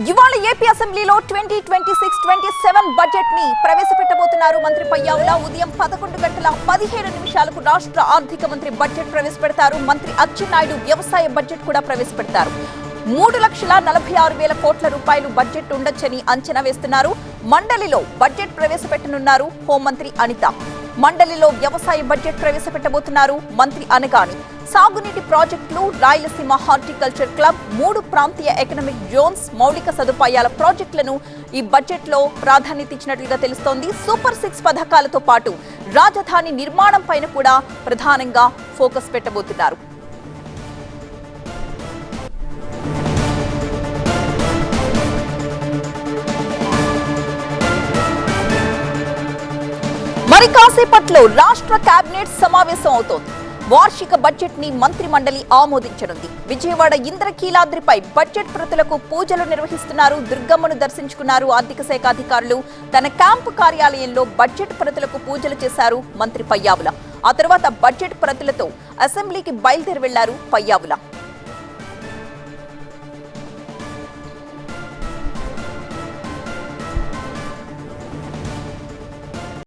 ఇవాళ ఏపీ అసెంబ్లీలో 2026-27 బడ్జెట్ ని ప్రవేశపెట్టబోతున్నారు మంత్రి పయ్యావుల. ఉదయం 11:15 రాష్ట్ర ఆర్థిక మంత్రి బడ్జెట్ ప్రవేశపెడతారు. మంత్రి అచ్చెన్నాయుడు వ్యవసాయ బడ్జెట్ కూడా ప్రవేశపెడతారు. 3,46,000 కోట్ల రూపాయలు బడ్జెట్ ఉండొచ్చని అంచనా వేస్తున్నారు. మండలిలో బడ్జెట్ ప్రవేశపెట్టనున్నారు హోంమంత్రి అనిత. మండలిలో వ్యవసాయ బడ్జెట్ ప్రవేశపెట్టబోతున్నారు మంత్రి అనగాని. సాగునీటి ప్రాజెక్టులు, రాయలసీమ హార్టికల్చర్ క్లబ్, 3 ప్రాంతీయ ఎకనామిక్ జోన్స్, మౌలిక సదుపాయాల ప్రాజెక్టులను ఈ బడ్జెట్ లో ప్రాధాన్యత ఇచ్చినట్లుగా తెలుస్తోంది. సూపర్ 6 పథకాలతో పాటు రాజధాని నిర్మాణం పైన కూడా ప్రధానంగా ఫోకస్ పెట్టబోతున్నారు. మరి కాసేపట్లో రాష్ట్ర కేబినెట్ సమావేశం అవుతోంది. వార్షిక బడ్జెట్ ని మంత్రి మండలి ఆమోదించనుంది. విజయవాడ ఇంద్రకీలాద్రిపై బడ్జెట్ ప్రతులకు పూజలు నిర్వహిస్తున్నారు. దుర్గమ్మను దర్శించుకున్నారు ఆర్థిక శాఖ అధికారులు. తన క్యాంపు కార్యాలయంలో బడ్జెట్ ప్రతులకు పూజలు చేశారు మంత్రి పయ్యావుల. ఆ తర్వాత బడ్జెట్ ప్రతులతో అసెంబ్లీకి బయలుదేరి వెళ్లారు పయ్యావుల.